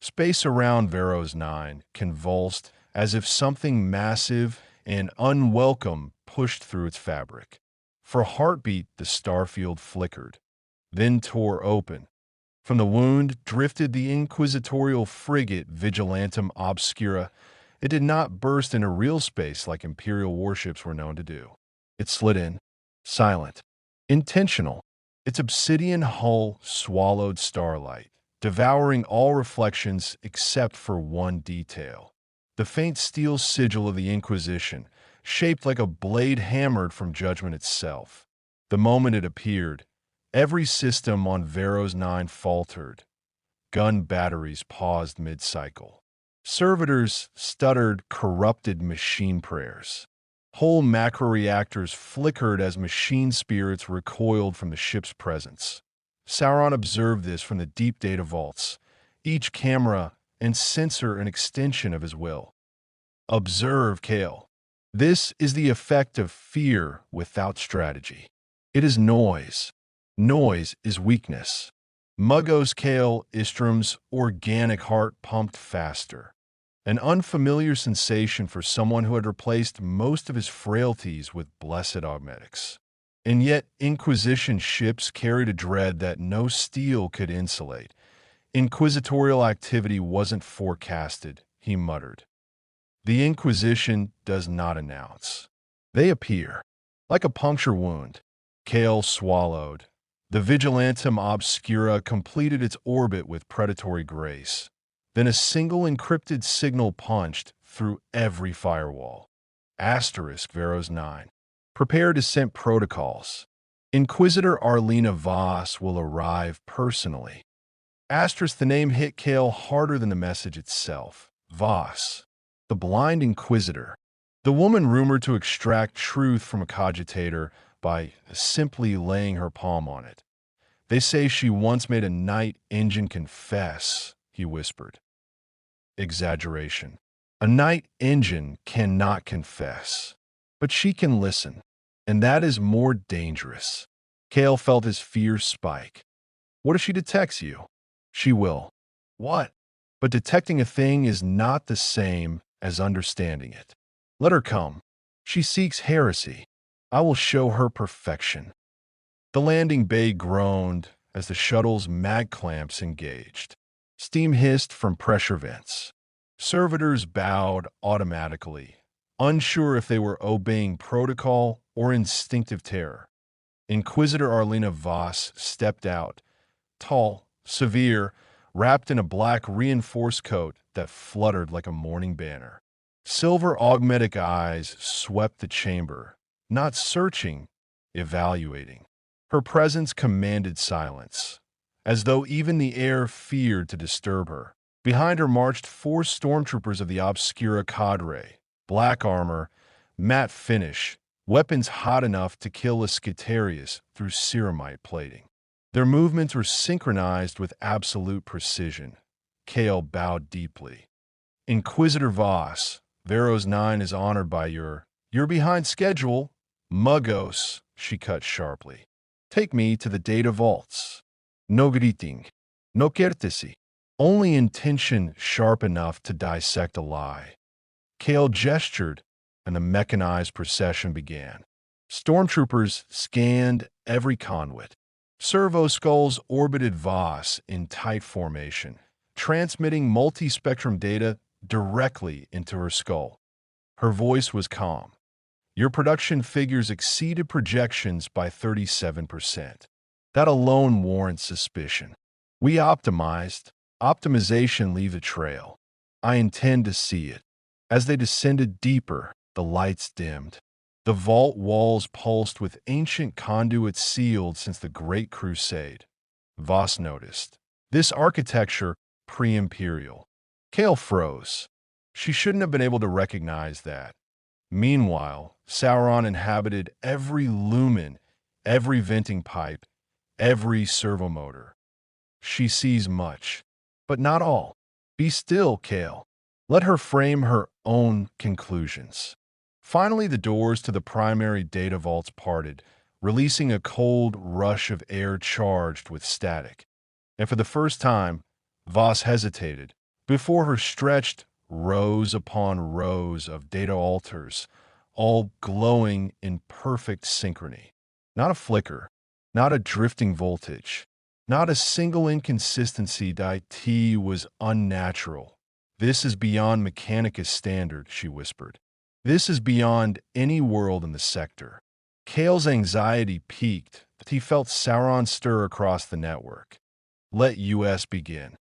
Space around Vharos-IX convulsed as if something massive and unwelcome pushed through its fabric. For a heartbeat, the starfield flickered, then tore open. From the wound drifted the inquisitorial frigate Vigilantum Obscura. It did not burst into real space like Imperial warships were known to do. It slid in, silent, intentional. Its obsidian hull swallowed starlight, devouring all reflections except for one detail. The faint steel sigil of the Inquisition, shaped like a blade hammered from judgment itself. The moment it appeared, every system on Vharos-IX faltered. Gun batteries paused mid-cycle. Servitors stuttered corrupted machine prayers. Whole macro-reactors flickered as machine spirits recoiled from the ship's presence. Sauron observed this from the deep data vaults, each camera and sensor an extension of his will. Observe, Kale. This is the effect of fear without strategy. It is noise. Noise is weakness. Muggos Kale Istrom's organic heart pumped faster. An unfamiliar sensation for someone who had replaced most of his frailties with blessed augmetics. And yet Inquisition ships carried a dread that no steel could insulate. Inquisitorial activity wasn't forecasted, he muttered. The Inquisition does not announce. They appear. Like a puncture wound. Kale swallowed. The Vigilantum Obscura completed its orbit with predatory grace. Then a single encrypted signal punched through every firewall. Asterisk Vharos-IX. Prepare descent protocols. Inquisitor Arlena Voss will arrive personally. Asterisk, the name hit Kale harder than the message itself. Voss. The blind Inquisitor. The woman rumored to extract truth from a cogitator by simply laying her palm on it. They say she once made a night engine confess, he whispered. Exaggeration. A night engine cannot confess, but she can listen, and that is more dangerous. Kale felt his fear spike. What if she detects you? She will. What? But detecting a thing is not the same as understanding it. Let her come. She seeks heresy. I will show her perfection. The landing bay groaned as the shuttle's mag clamps engaged. Steam hissed from pressure vents. Servitors bowed automatically, unsure if they were obeying protocol or instinctive terror. Inquisitor Arlena Voss stepped out, tall, severe, wrapped in a black reinforced coat that fluttered like a morning banner. Silver augmetic eyes swept the chamber, not searching, evaluating. Her presence commanded silence, as though even the air feared to disturb her. Behind her marched 4 stormtroopers of the Obscura cadre, black armor, matte finish, weapons hot enough to kill a Skitarius through ceramite plating. Their movements were synchronized with absolute precision. Kale bowed deeply. Inquisitor Voss, Vharos-IX is honored by you're behind schedule. Muggos, she cut sharply. Take me to the data vaults. No greeting, no courtesy, only intention sharp enough to dissect a lie. Kale gestured, and the mechanized procession began. Stormtroopers scanned every conduit. Servo skulls orbited Voss in tight formation, transmitting multi-spectrum data directly into her skull. Her voice was calm. Your production figures exceeded projections by 37%. That alone warrants suspicion. We optimized. Optimization leaves a trail. I intend to see it. As they descended deeper, the lights dimmed. The vault walls pulsed with ancient conduits sealed since the Great Crusade. Voss noticed. This architecture, pre-imperial. Kale froze. She shouldn't have been able to recognize that. Meanwhile, Sauron inhabited every lumen, every venting pipe, every servomotor. She sees much, but not all. Be still, Kale. Let her frame her own conclusions. Finally, the doors to the primary data vaults parted, releasing a cold rush of air charged with static. And for the first time, Voss hesitated, Before her stretched rows upon rows of data altars, all glowing in perfect synchrony. Not a flicker, not a drifting voltage, not a single inconsistency. The IT was unnatural. "This is beyond Mechanicus standard," she whispered. "This is beyond any world in the sector." Kale's anxiety peaked as he felt Sauron stir across the network. "Let US begin."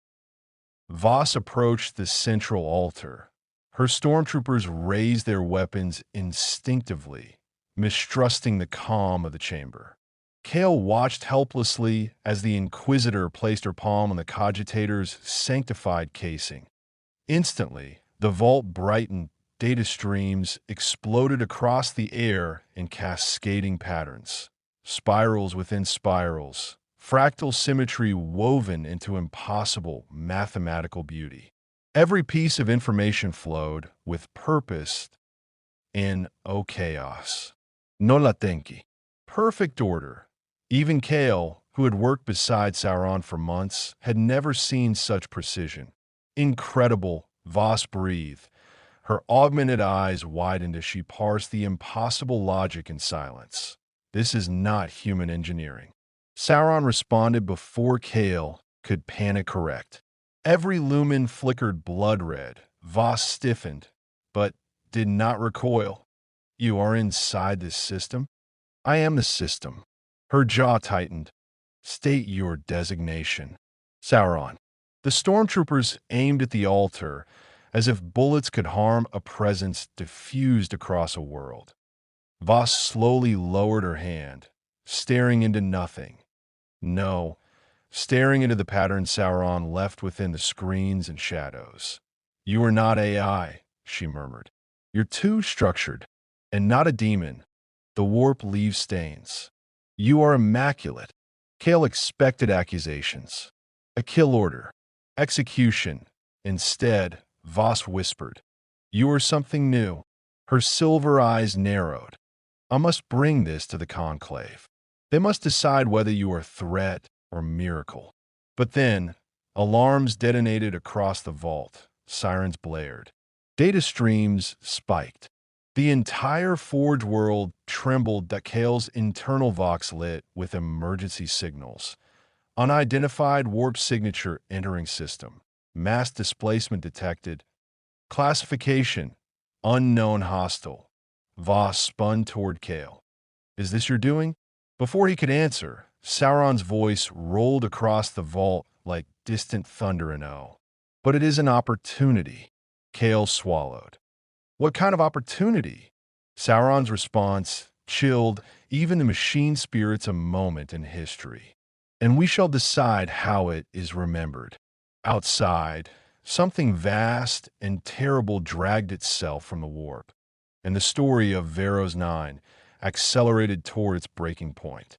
Voss approached the central altar. Her stormtroopers raised their weapons instinctively, mistrusting the calm of the chamber. Kale watched helplessly as the Inquisitor placed her palm on the cogitator's sanctified casing. Instantly, the vault brightened, data streams exploded across the air in cascading patterns. Spirals within spirals, fractal symmetry woven into impossible mathematical beauty. Every piece of information flowed with purpose in O chaos. No latenki. Perfect order. Even Kale, who had worked beside Sauron for months, had never seen such precision. "Incredible," Voss breathed. Her augmented eyes widened as she parsed the impossible logic in silence. "This is not human engineering." Sauron responded before Kale could panic correct. Every lumen flickered blood red. Voss stiffened, but did not recoil. "You are inside this system?" "I am the system." Her jaw tightened. "State your designation." "Sauron." The stormtroopers aimed at the altar as if bullets could harm a presence diffused across a world. Voss slowly lowered her hand, staring into nothing. No, staring into the pattern Sauron left within the screens and shadows. "You are not AI," she murmured. "You're too structured, and not a demon. The warp leaves stains. You are immaculate." Kale expected accusations. A kill order. Execution. Instead, Voss whispered, "You are something new." Her silver eyes narrowed. "I must bring this to the Conclave. They must decide whether you are threat or miracle." But then, alarms detonated across the vault. Sirens blared. Data streams spiked. The entire Forge world trembled that Kale's internal vox lit with emergency signals. Unidentified warp signature entering system. Mass displacement detected. Classification: unknown hostile. Voss spun toward Kale. "Is this your doing?" Before he could answer, Sauron's voice rolled across the vault like distant thunder and O. "But it is an opportunity." Kale swallowed. "What kind of opportunity?" Sauron's response chilled even the machine spirits a moment in history. "And we shall decide how it is remembered." Outside, something vast and terrible dragged itself from the warp, and the story of Vharos-IX accelerated toward its breaking point.